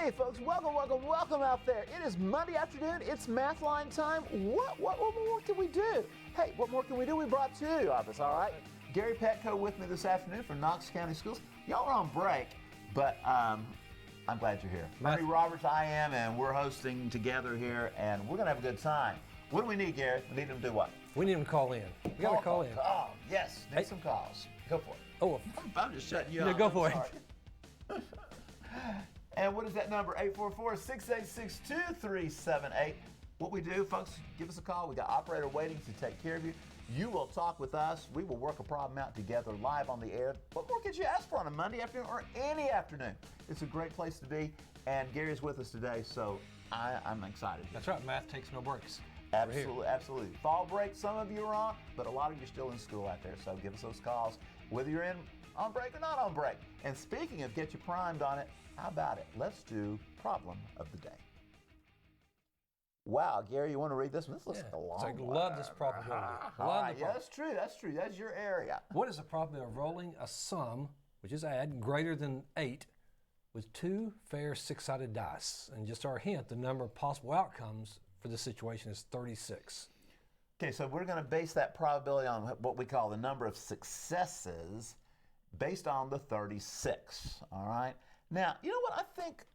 Hey folks, welcome out there. It is Monday afternoon. It's Mathline time. What more can we do? Hey, what more can we do? We brought two of us, all right? Gary Petco with me this afternoon from Knox County Schools. Y'all are on break, but I'm glad you're here. Bernie Roberts, I am, and we're hosting together here, and we're going to have a good time. What do we need, Gary? We need them to do what? We need them to call in. We got to call in. Oh, yes. Need some calls. Go for it. Oh, I'm just shutting you yeah, up. go for it. And what is that number? 844-686-2378. What we do, folks, give us a call. We got operator waiting to take care of you. You will talk with us. We will work a problem out together live on the air. What more could you ask for on a Monday afternoon or any afternoon? It's a great place to be. And Gary's with us today, so I'm excited. That's right. Math takes no breaks. Absolutely, absolutely. Fall break, some of you are on, but a lot of you are still in school out there. So give us those calls, whether you're on break or not on break. And speaking of get you primed on it, how about it? Let's do problem of the day. Wow, Gary, you want to read this one? This looks like a long one. I love this probability. Yeah, that's true. That's your area. What is the probability of rolling a sum, which is add, greater than 8 with two fair six-sided dice? And just our hint, the number of possible outcomes for this situation is 36. Okay, so we're going to base that probability on what we call the number of successes based on the 36, all right? Now, you know what I think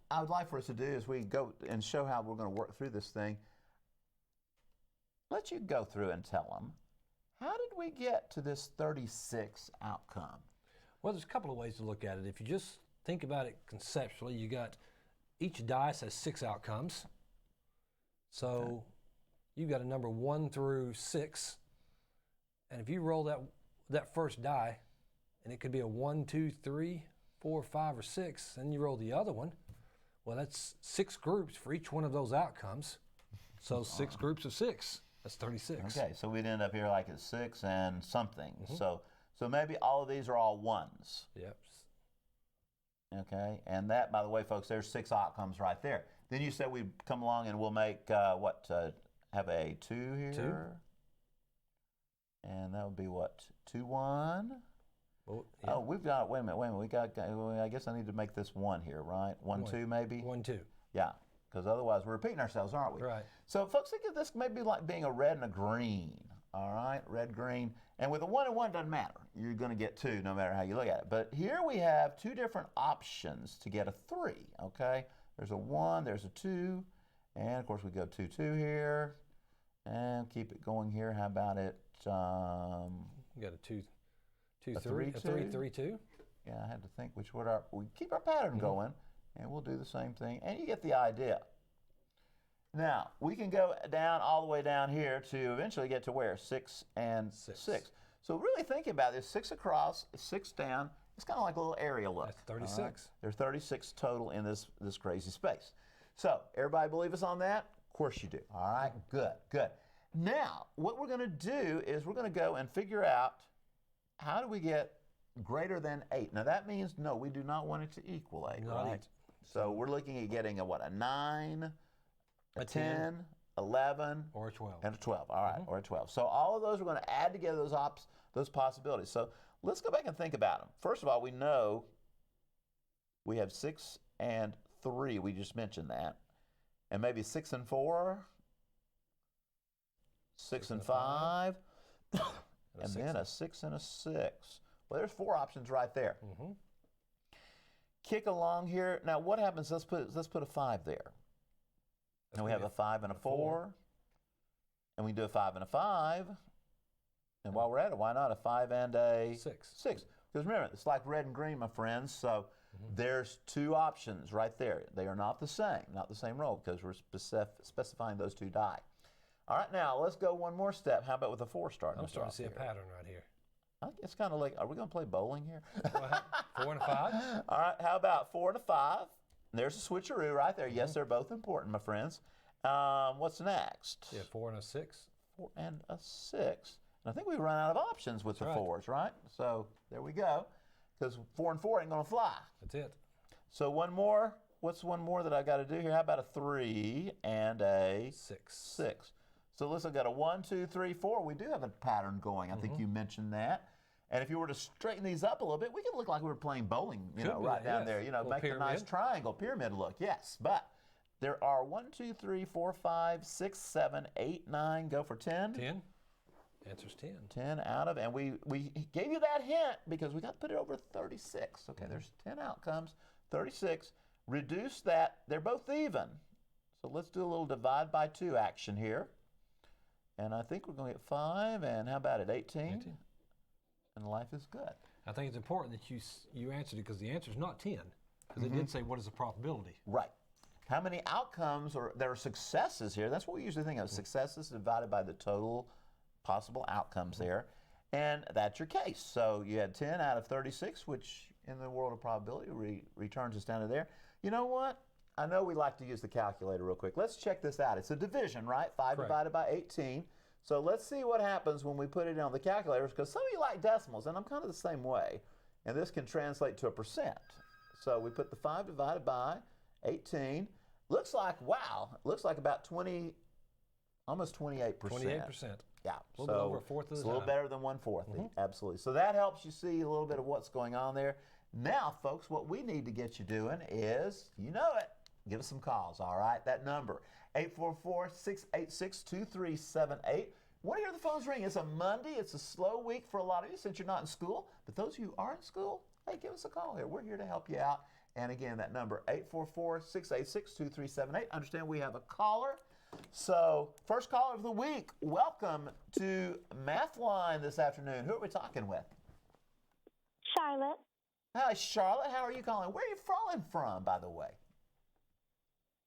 I would like for us to do as we go and show how we're going to work through this thing? Let you go through and tell them, how did we get to this 36 outcome? Well, there's a couple of ways to look at it. If you just think about it conceptually, you got each dice has 6 outcomes. So you've got a number 1 through 6. And if you roll that first die, and it could be a 1, 2, 3, 4, 5, or 6, and you roll the other one, well, that's 6 groups for each one of those outcomes. So 6 groups of 6. That's 36. Okay, so we'd end up here like at 6 and something. Mm-hmm. So maybe all of these are all 1s. Yep. Okay, and that, by the way, folks, there's 6 outcomes right there. Then you said we'd come along and we'll make, have a 2 here? 2. And that would be what, 2, 1? Well, yeah. Oh, we've got, wait a minute, we got, I guess I need to make this 1 here, right? 1, 2 maybe? 1, 2. Yeah, because otherwise we're repeating ourselves, aren't we? Right. So folks, think of this maybe like being a red and a green, all right? Red, green, and with a 1 and 1 doesn't matter. You're gonna get 2 no matter how you look at it. But here we have 2 different options to get a 3, okay? There's a 1, there's a 2, and of course we go 2, 2 here, and keep it going here. How about it? You got a 2, 2, 3, 3, 2. Yeah, I had to think which would we keep our pattern going, and we'll do the same thing, and you get the idea. Now, we can go down all the way down here to eventually get to where? 6 and 6. So really think about this, 6 across, 6 down. It's kind of like a little area look. That's 36. Right? There's 36 total in this crazy space. So, everybody believe us on that? Of course you do. All right, good. Now, what we're going to do is we're going to go and figure out how do we get greater than 8. Now, that means, no, we do not want it to equal 8, right? So, we're looking at getting a 9, a 10, 11, or a 12. And a 12, all right, or a 12. So all of those, we're going to add together those possibilities. So let's go back and think about them. First of all, we know we have 6 and 3. We just mentioned that. And maybe 6 and 4, 6 and 5, and then a 6 and a 6. Well, there's 4 options right there. Mm-hmm. Kick along here. Now, what happens? Let's put a 5 there. And we have a 5 and a 4. And we can do a 5 and a 5. And while we're at it, why not a 5 and a 6? 6. Because remember, it's like red and green, my friends. So there's 2 options right there. They are not the same roll, because we're specifying those 2 die. All right, now let's go one more step. How about with a 4 starting? I'm starting to see a pattern right here. It's kind of like, are we going to play bowling here? 4 and a 5. All right, how about 4 and a 5? There's a switcheroo right there. Yes, they're both important, my friends. What's next? Yeah, 4 and a 6. 4 and a 6. And I think we run out of options with the 4s, right? So there we go. Because 4 and 4 ain't going to fly. That's it. So one more. What's one more that I got to do here? How about a 3 and a 6? So listen, I've got a 1, 2, 3, 4. We do have a pattern going. I think you mentioned that. And if you were to straighten these up a little bit, we could look like we were playing bowling, Could be right that, down yes. there, Little make a nice pyramid. triangle, pyramid look, yes. But there are 1, 2, 3, 4, 5, 6, 7, 8, 9, go for 10. 10. Answer's 10. 10 out of, and we gave you that hint because we got to put it over 36. Okay, there's 10 outcomes, 36. Reduce that, they're both even. So let's do a little divide by 2 action here. And I think we're going to get 5, and how about it, 18? 18. And life is good. I think it's important that you answered it because the answer is not 10. Because it did say what is the probability. Right. How many outcomes, or there are successes here, that's what we usually think of, successes divided by the total possible outcomes there. And that's your case. So you had 10 out of 36, which in the world of probability returns us down to there. You know what? I know we like to use the calculator real quick. Let's check this out. It's a division, right? 5 Correct. divided by 18. So let's see what happens when we put it on the calculators, because some of you like decimals, and I'm kind of the same way. And this can translate to a percent. So we put the 5 divided by 18. Looks like, wow, looks like about 20, almost 28%. 28%. Yeah, A little bit over a fourth of it's the a little time. better than 1/4. Absolutely. So that helps you see a little bit of what's going on there. Now, folks, what we need to get you doing is, you know it, give us some calls, all right? That number, 844-686-2378. Want to hear the phones ring? It's a Monday. It's a slow week for a lot of you since you're not in school. But those of you who are in school, hey, give us a call here. We're here to help you out. And again, that number, 844-686-2378. Understand we have a caller. So, first caller of the week, welcome to Mathline this afternoon. Who are we talking with? Charlotte, Hi, Charlotte. How are you calling? Where are you calling from, by the way?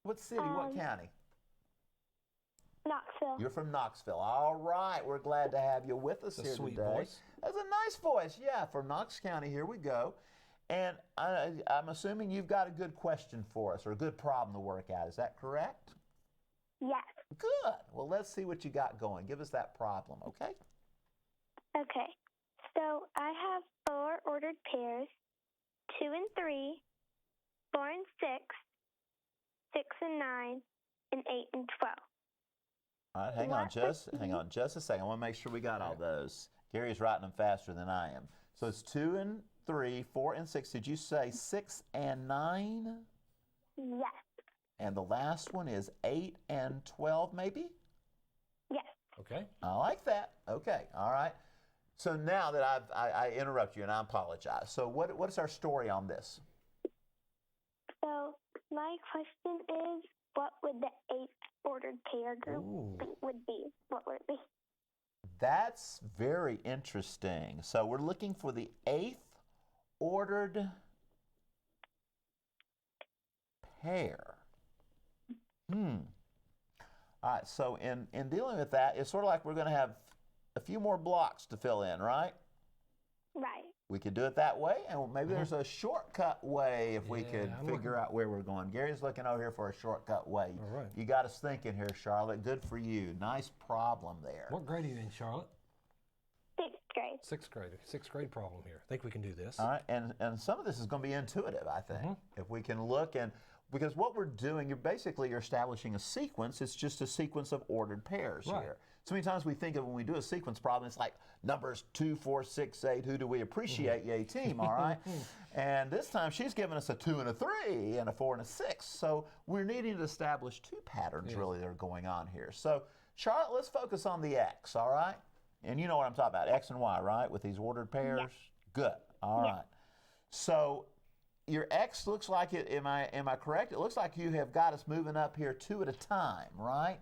What city, what county? Knoxville. You're from Knoxville. All right. We're glad to have you with us That's a here sweet today. voice. That's a nice voice, yeah, for Knox County. Here we go. And I'm assuming you've got a good question for us or a good problem to work out. Is that correct? Yes. Good. Well, let's see what you got going. Give us that problem, okay? Okay. So I have 4 ordered pairs, 2 and 3, 4 and 6, 6 and 9, and 8 and 12. All right, hang on just a second. I want to make sure we got all those. Gary's writing them faster than I am. So it's 2 and 3, 4 and 6. Did you say 6 and 9? Yes. And the last one is 8 and 12, maybe? Yes. Okay. I like that. Okay, all right. So now that I interrupt you, and I apologize. So what is our story on this? So my question is, what would the 8th ordered pair group Ooh. would be? What would it be? That's very interesting. So we're looking for the 8th ordered pair. All right, so in dealing with that, it's sort of like we're going to have a few more blocks to fill in, right? Right. We could do it that way, and maybe there's a shortcut way if we could I'm figure out where we're going. Gary's looking over here for a shortcut way. All right. You got us thinking here, Charlotte. Good for you. Nice problem there. What grade are you in, Charlotte? 6th grade. 6th grade. 6th grade problem here. I think we can do this. All right, and some of this is going to be intuitive, I think. If we can look and, because what we're doing, you're establishing a sequence. It's just a sequence of ordered pairs Right. here. So many times we think of when we do a sequence problem, it's like numbers 2, 4, 6, 8. Who do we appreciate? Yay, team, all right? And this time she's given us a 2 and a 3 and a 4 and a 6. So we're needing to establish 2 patterns really that are going on here. So Charlotte, let's focus on the X, all right? And you know what I'm talking about, X and Y, right? With these ordered pairs? Yes. Good, all right. So your X looks like it, am I correct? It looks like you have got us moving up here 2 at a time, right?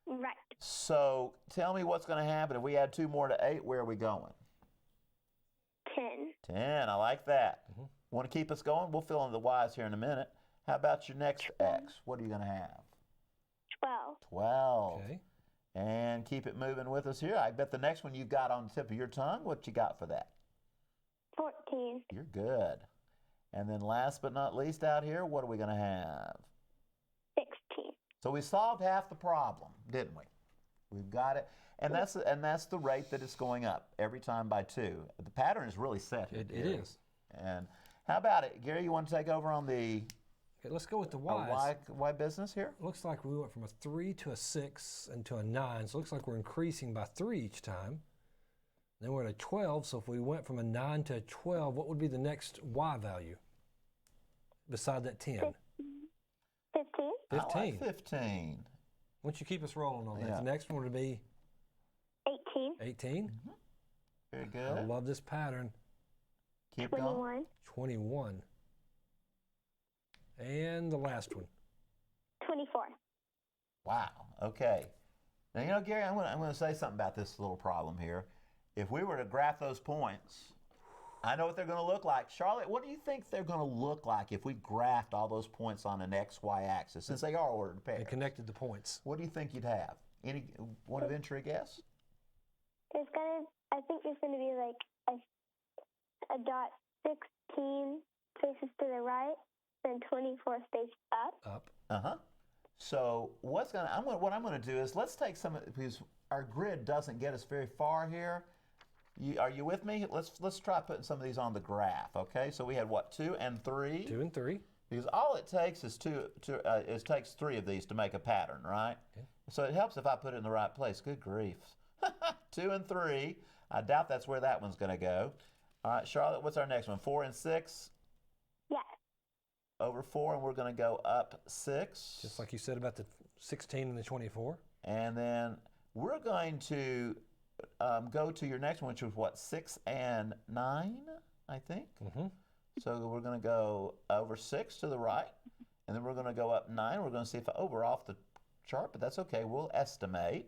Right. So tell me what's going to happen if we add 2 more to 8. Where are we going? 10. 10. I like that. Want to keep us going? We'll fill in the Y's here in a minute. How about your next X? What are you going to have? 12. 12. Okay. And keep it moving with us here. I bet the next one you got on the tip of your tongue. What you got for that? 14. You're good. And then last but not least out here, what are we going to have? 16. So we solved half the problem, didn't we? We've got it. And that's the rate that it's going up every time by 2. The pattern is really set here. It Gary. is. And how about it? Gary, you want to take over on the Okay, let's go with the Y's. Y business here? Looks like we went from a 3 to a 6 and to a 9. So it looks like we're increasing by 3 each time. Then we're at a 12, so if we went from a 9 to a 12, what would be the next y value beside that 10? 15. 15. I like 15. Once you keep us rolling on that, Yeah. the next one would be 18. 18. Very I good. love this pattern. Keep going. 21. 21. And the last one. 24. Wow. Okay. Now, you know, Gary, I'm going to say something about this little problem here. If we were to graph those points, I know what they're going to look like. Charlotte, what do you think they're going to look like if we graphed all those points on an XY axis, since they are ordered pairs? And connected the points. What do you think you'd have? Any want to venture a guess? I think there's going to be like a dot 16 faces to the right, then 24 spaces up. Uh-huh. So what I'm going to do is let's take some, because our grid doesn't get us very far here. Are you with me? Let's try putting some of these on the graph, okay? So we had what, 2 and 3? 2 and 3. Because all it takes is it takes 3 of these to make a pattern, right? Okay. So it helps if I put it in the right place. Good grief. 2 and 3. I doubt that's where that one's going to go. All right, Charlotte, what's our next one? 4 and 6? Yes. Over 4, and we're going to go up 6. Just like you said about the 16 and the 24. And then we're going to go to your next one, which was what, 6 and 9, I think? Mm-hmm. So we're going to go over 6 to the right, and then we're going to go up 9. We're going to see if we're off the chart, but that's okay. We'll estimate.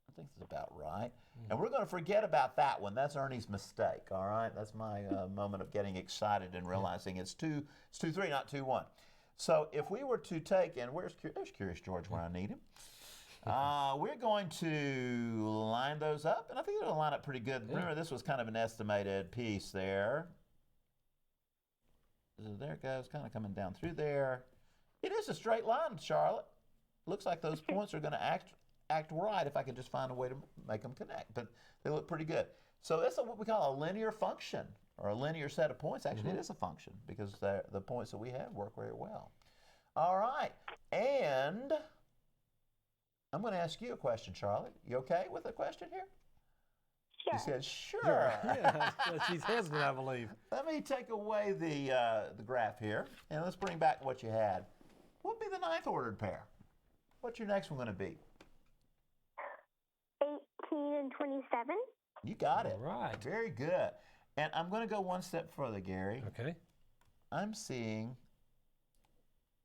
I think that's about right. And we're going to forget about that one. That's Ernie's mistake, all right? That's my moment of getting excited and realizing it's 2-3, not 2-1. So if we were to take, and there's Curious George where I need him. We're going to line those up, and I think it'll line up pretty good. Yeah. Remember, this was kind of an estimated piece there. So there it goes, kind of coming down through there. It is a straight line, Charlotte. Looks like those points are going to act right if I could just find a way to make them connect, but they look pretty good. So that's what we call a linear function, or a linear set of points. Actually, it is a function because the points that we have work very well. All right, and I'm going to ask you a question, Charlotte. You okay with the question here? Sure. She said, sure. Yeah, she's hesitant, I believe. Let me take away the graph here, and let's bring back what you had. What would be the 9th ordered pair? What's your next one going to be? 18 and 27. You got it. All right. Very good. And I'm going to go one step further, Gary. Okay. I'm seeing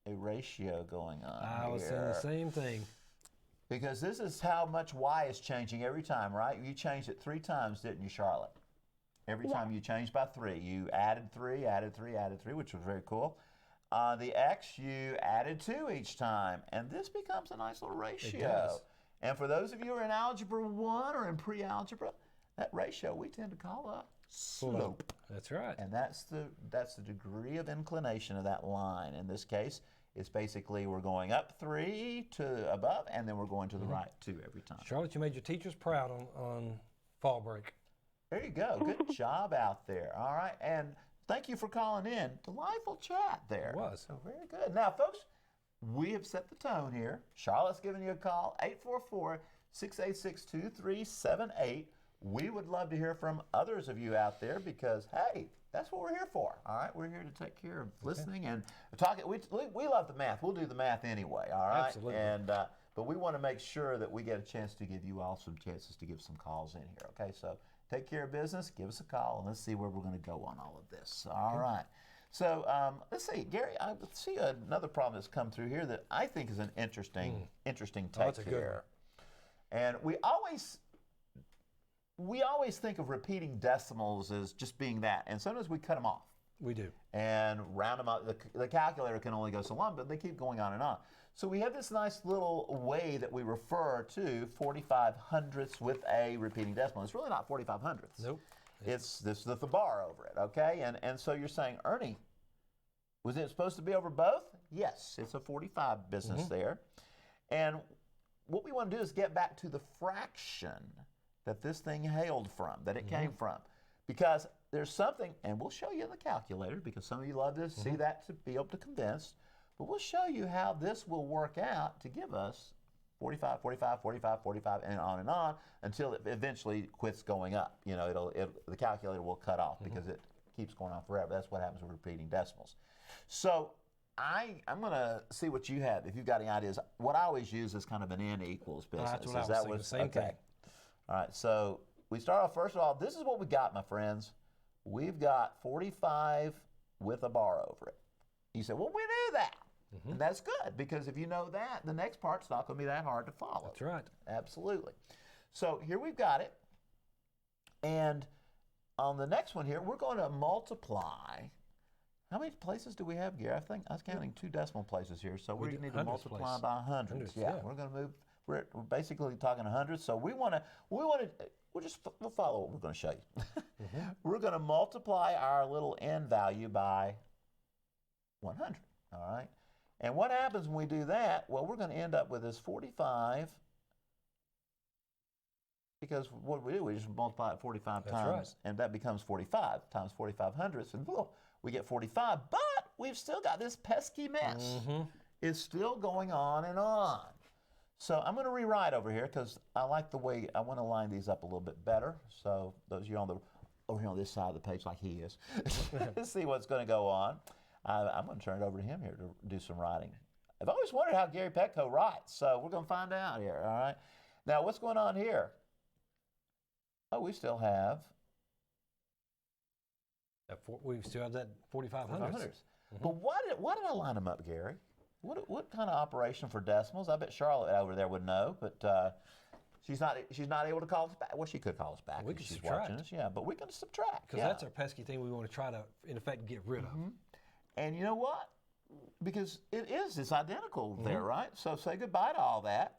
a ratio going on I was saying the same thing. Because this is how much y is changing every time, right? You changed it 3 times, didn't you, Charlotte? Every time you changed by 3. You added 3, added 3, added 3, which was very cool. The x, you added 2 each time. And this becomes a nice little ratio. It does. And for those of you who are in Algebra 1 or in pre-algebra, that ratio we tend to call a slope. That's right. And that's the degree of inclination of that line. In this case, it's basically we're going up 3 to above, and then we're going to the right 2 every time. Charlotte, you made your teachers proud on fall break. There you go. Good job out there. All right. And thank you for calling in. Delightful chat there. It was. So very good. Now, folks, we have set the tone here. Charlotte's giving you a call, 844-686-2378. We would love to hear from others of you out there because, hey, that's what we're here for. All right, we're here to take care of listening and talking. We love the math. We'll do the math anyway. All right, Absolutely. And but we want to make sure that we get a chance to give you all some chances to give some calls in here. Okay, so take care of business. Give us a call, and let's see where we're going to go on all of this. All right. So let's see, Gary. I see another problem that's come through here that I think is an interesting take that's a good here. And we always think of repeating decimals as just being that, and sometimes we cut them off We do. and round them up. The calculator can only go so long, but they keep going on and on. So we have this nice little way that we refer to 45 hundredths with a repeating decimal. It's really not 45 hundredths. Nope. It's this with the bar over it, okay? And so you're saying, Ernie, was it supposed to be over both? Yes, it's a 45 business there. And what we want to do is get back to the fraction that this thing hailed from, that it came from. Because there's something, and we'll show you in the calculator, because some of you love to see that to be able to convince, but we'll show you how this will work out to give us 45, 45, 45, 45, and on until it eventually quits going up. You know, the calculator will cut off because it keeps going on forever. That's what happens with repeating decimals. So I'm going to see what you have, if you've got any ideas. What I always use is kind of an n equals business. That's what I was thinking, same thing. All right, so we start off, first of all, this is what we got, my friends. We've got 45 with a bar over it. You say, well, we knew that. And that's good, because if you know that, the next part's not going to be that hard to follow. That's right. Absolutely. So here we've got it. And on the next one here, we're going to multiply. How many places do we have, Gary? I was counting 2 decimal places here. So we need to multiply place. by hundreds. Yeah, we're going to move. We're basically talking hundreds. So we'll follow what we're going to show you. We're going to multiply our little n value by 100. All right. And what happens when we do that? Well, we're going to end up with this 45, because what we do, we just multiply it 45 times, right. and that becomes 45 times 45 hundredths, and boom, we get 45. But we've still got this pesky mess. It's still going on and on. So I'm going to rewrite over here, because I like the way I want to line these up a little bit better. So those of you over here on this side of the page, like he is, see what's going to go on. I'm going to turn it over to him here to do some writing. I've always wondered how Gary Petco writes, so we're going to find out here, all right? Now, what's going on here? Oh, we still have... We still have that 4500s. But why did I line them up, Gary? What kind of operation for decimals? I bet Charlotte over there would know, but she's not able to call us back. Well, she could call us back if she's watching us, yeah, but we can subtract. Because that's our pesky thing we want to try to, in effect, get rid of. And you know what? Because it's identical there, right? So say goodbye to all that.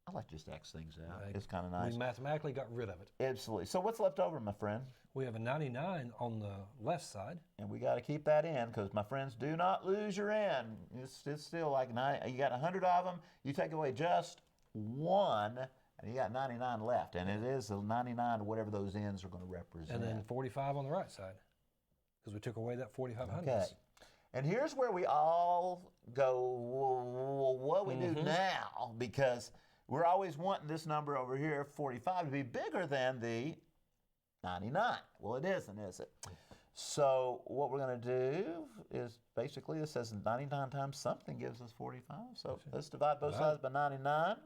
I like to just X things out. It's kind of nice. We mathematically got rid of it. Absolutely. So what's left over, my friend? We have a 99 on the left side. And we got to keep that in, because my friends, do not lose your n. It's still like 90. You got 100 of them. You take away just one, and you got 99 left. And it is the 99 to whatever those n's are going to represent. And then 45 on the right side, because we took away that 4500s. Okay. And here's where we all go, well, what do we do now? Because we're always wanting this number over here, 45, to be bigger than the 99. Well, it isn't, is it? So what we're going to do is basically, this says 99 times something gives us 45. So let's divide both sides by 99.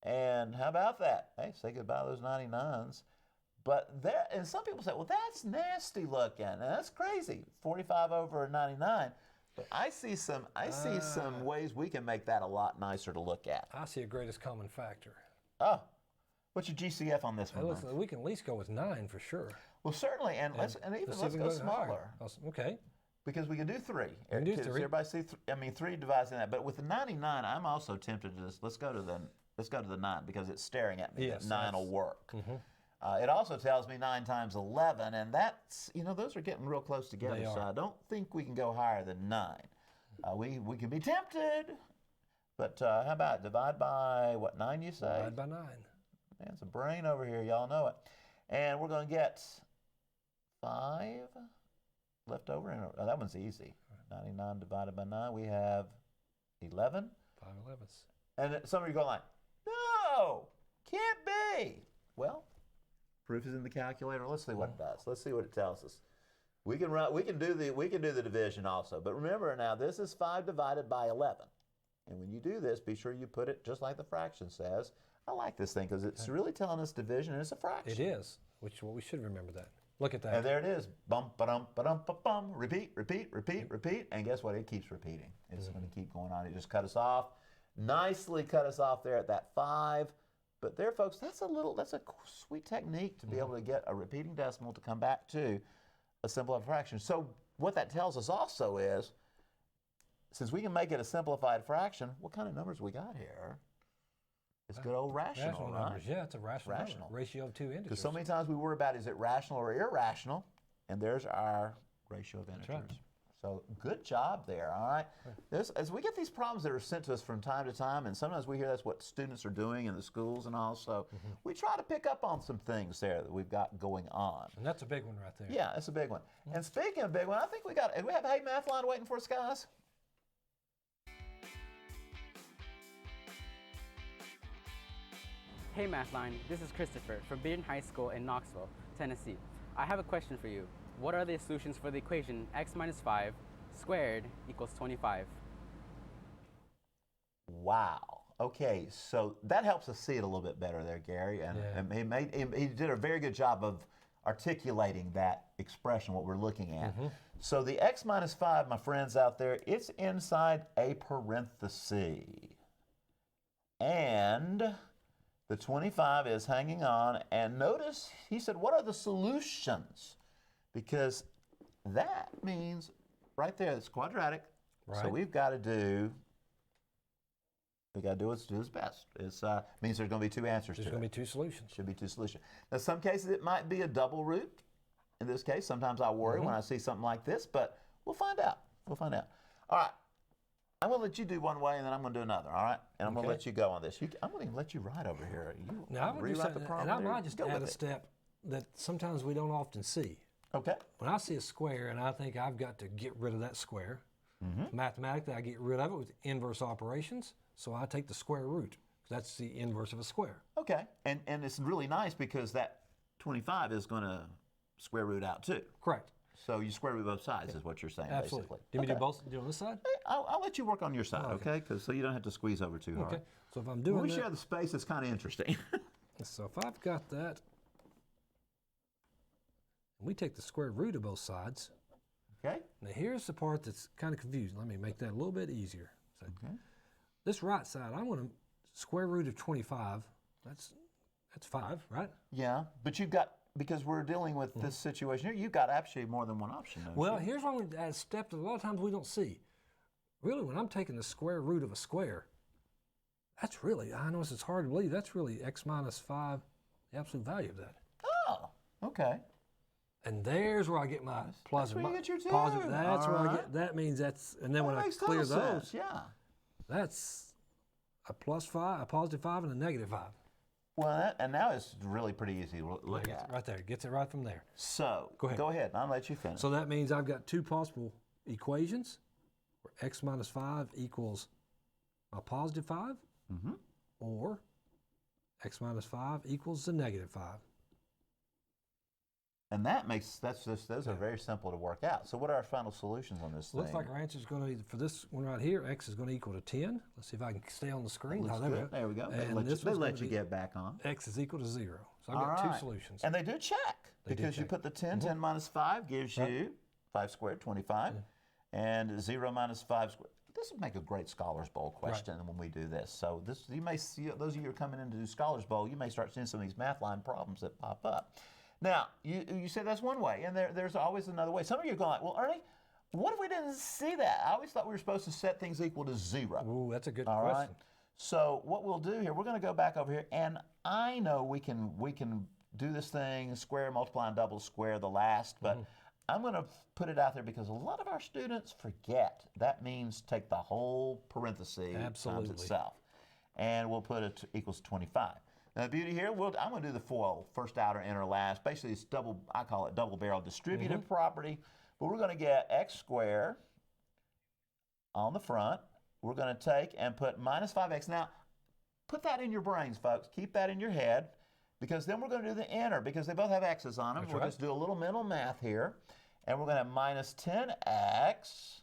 And how about that? Hey, say goodbye to those 99s. But there, and some people say, well, that's nasty looking. That's crazy. 45 over 99. But I see some ways we can make that a lot nicer to look at. I see a greatest common factor. Oh, what's your GCF on this one? We can at least go with 9 for sure. Well, certainly, and let's go smaller. Okay. Because we can do 3. We can do 3. Everybody see, 3 divides in that. But with the 99, I'm also tempted to just, let's go to the 9, because it's staring at me. Yes, 9 will work. It also tells me 9 times 11, and that's, those are getting real close together, so I don't think we can go higher than 9. We can be tempted, but how about divide by, what, 9 you say? Divide by 9. Man, it's a brain over here, y'all know it. And we're going to get 5 left over, and that one's easy. 99 divided by 9, we have 11. 5 11ths. And some of you are going like, no, can't be. Well, proof is in the calculator. Let's see what it does. Let's see what it tells us. We can do the division also. But remember now, this is 5 divided by 11. And when you do this, be sure you put it just like the fraction says. I like this thing because it's really telling us division, and it's a fraction. It is. We should remember that. Look at that. And there it is. Bum ba-dum ba-dum ba-bum. Repeat, repeat, repeat, repeat. And guess what? It keeps repeating. It's going to keep going on. It just cut us off. Nicely cut us off there at that 5. But there, folks, that's a sweet technique to be able to get a repeating decimal to come back to a simplified fraction. So what that tells us also is, since we can make it a simplified fraction, what kind of numbers we got here? It's good old rational, right? Numbers. Yeah, it's a rational number. Ratio of 2 integers. Because so many times we worry about, is it rational or irrational? And there's our ratio of integers. Right. So good job there, all right? As we get these problems that are sent to us from time to time, and sometimes we hear that's what students are doing in the schools and all, so we try to pick up on some things there that we've got going on. And that's a big one right there. Yeah, that's a big one. And speaking of big one, I think we have Hey Mathline waiting for us, guys? Hey Mathline, this is Christopher from Bearden High School in Knoxville, Tennessee. I have a question for you. What are the solutions for the equation x minus 5 squared equals 25? Wow. Okay, so that helps us see it a little bit better there, Gary. And, Yeah. and he did a very good job of articulating that expression, what we're looking at. So the x minus 5, my friends out there, it's inside a parenthesis. And the 25 is hanging on. And notice he said, what are the solutions? Because that means right there, it's quadratic. So Right. we've got to do what's best. It means there's going to be two answers There's to going it. to be two solutions. Should be two solutions. Now, some cases it might be a double root. In this case, sometimes I worry when I see something like this, but we'll find out. We'll find out. All right. I'm going to let you do one way, and then I'm going to do another, all right? And I'm going to let you go on this. I'm going to let you write over here. You Now, I would do rewrite the something, problem. and I there. might just Go add with a it. step that sometimes we don't often see. Okay. When I see a square and I think I've got to get rid of that square, mathematically I get rid of it with inverse operations, so I take the square root. That's the inverse of a square. Okay. And it's really nice because that 25 is going to square root out too. Correct. So you square root both sides is what you're saying, Absolutely. basically. Do you want me to Okay. do both? Do on this side? Hey, I'll let you work on your side, okay? Because so you don't have to squeeze over too hard. Okay. So if I'm When doing we that, share the space, it's kind of interesting. so if I've got that, and we take the square root of both sides. Okay? Now here's the part that's kind of confusing. Let me make that a little bit easier. So Okay. this right side, I want to square root of 25. That's 5, right? Yeah, but you've got, because we're dealing with this situation here, you've got actually more than one option, don't Well, you? here's one we add a step that a lot of times we don't see. Really, when I'm taking the square root of a square, that's really, I know it's hard to believe, that's really x minus 5, the absolute value of that. Oh, okay. And there's where I get my plus where you get your two. positive. That's where I Alright. get, that means that's, and then when That I makes clear total those, sense, yeah. that's a plus 5, a positive 5, and a negative 5. Well, and now it's really pretty easy to look at. Right there, gets it right from there. So, Go ahead. Go ahead, and I'll let you finish. So that means I've got two possible equations where x minus 5 equals a positive 5, or x minus 5 equals the negative 5. And that makes, those are very simple to work out. So what are our final solutions on this Looks thing? like our answer is going to be, for this one right here, x is going to equal to 10. Let's see if I can stay on the screen. Looks Oh, there we good. go. There we go. They And let you, this they one's let gonna you be get back on. x is equal to 0. So I've All got right. two solutions. And they do check They do because you check. put the 10, 10 minus 5 gives you 5 squared, 25, and 0 minus 5 squared. This would make a great Scholars Bowl question when we do this. So this, you may see, those of you who are coming in to do Scholars Bowl, you may start seeing some of these Mathline problems that pop up. Now, you said that's one way, and there's always another way. Some of you are going like, well, Ernie, what if we didn't see that? I always thought we were supposed to set things equal to 0. Ooh, that's a good All question. right. So what we'll do here, we're going to go back over here, and I know we can do this thing, square, multiply, and double square the last, but I'm going to put it out there because a lot of our students forget. That means take the whole parenthesis times itself, and we'll put it equals 25. Now the beauty here, I'm going to do the FOIL, first, outer, inner, last. Basically, it's I call it double barrel distributive property, but we're going to get x squared on the front. We're going to take and put minus 5x. Now, put that in your brains, folks. Keep that in your head, because then we're going to do the inner, because they both have x's on them. That's We'll right. just do a little mental math here. And we're going to have minus 10x.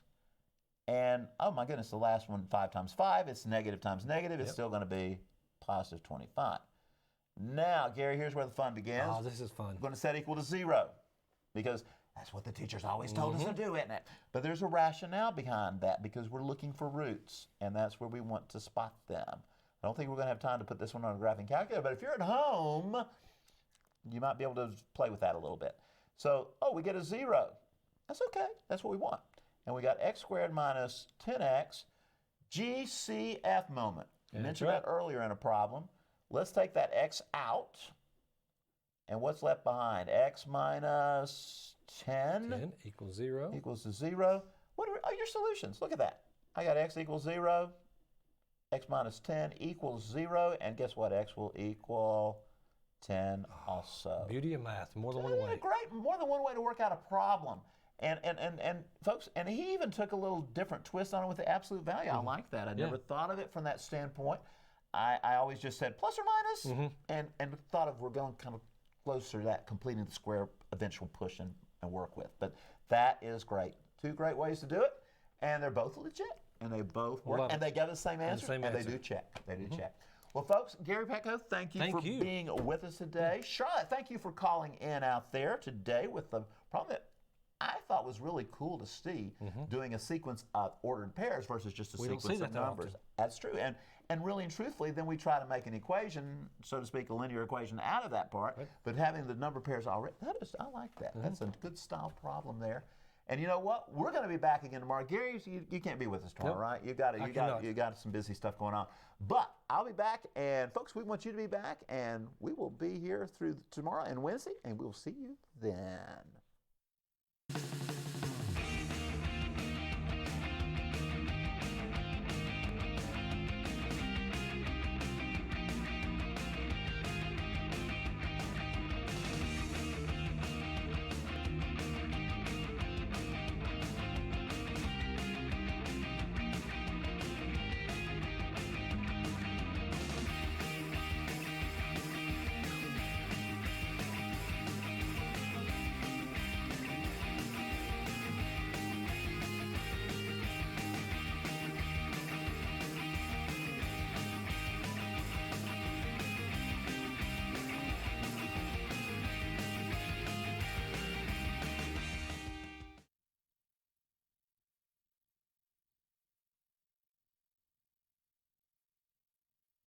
And, oh my goodness, the last one, 5 times 5. It's negative times negative. It's still going to be positive 25. Now, Gary, here's where the fun begins. Oh, this is fun. We're going to set equal to 0, because that's what the teachers always told us to do, isn't it? But there's a rationale behind that, because we're looking for roots, and that's where we want to spot them. I don't think we're going to have time to put this one on a graphing calculator, but if you're at home, you might be able to play with that a little bit. So, we get a 0. That's okay. That's what we want. And we got x squared minus 10x, GCF moment. You mentioned that earlier in a problem. Let's take that x out. And what's left behind? X minus 10 10 equals 0. equals to 0. What are your solutions? Look at that. I got x equals 0. X minus 10 equals 0. And guess what? X will equal 10 also. Beauty of math, more than one Yeah, way. great. More than one way to work out a problem. And folks, and he even took a little different twist on it with the absolute value. I like that. I never thought of it from that standpoint. I always just said plus or minus, and thought of we're going kind of closer to that, completing the square eventual push and work with. But that is great. Two great ways to do it, and they're both legit, and they both work, Love and it. they get the same answer, same and answer. they do check. They do check. Well, folks, Gary Petco, thank you for being with us today. Charlotte, thank you for calling in out there today with the problem that I thought was really cool to see, doing a sequence of ordered pairs versus just a sequence of numbers. That's true. And really and truthfully, then we try to make an equation, so to speak, a linear equation out of that part. Right. But having the number pairs already, I like that. That's a good style problem there. And you know what? We're going to be back again tomorrow. Gary, you can't be with us tomorrow, right? You got some busy stuff going on. But I'll be back, and folks, we want you to be back, and we will be here through tomorrow and Wednesday, and we'll see you then.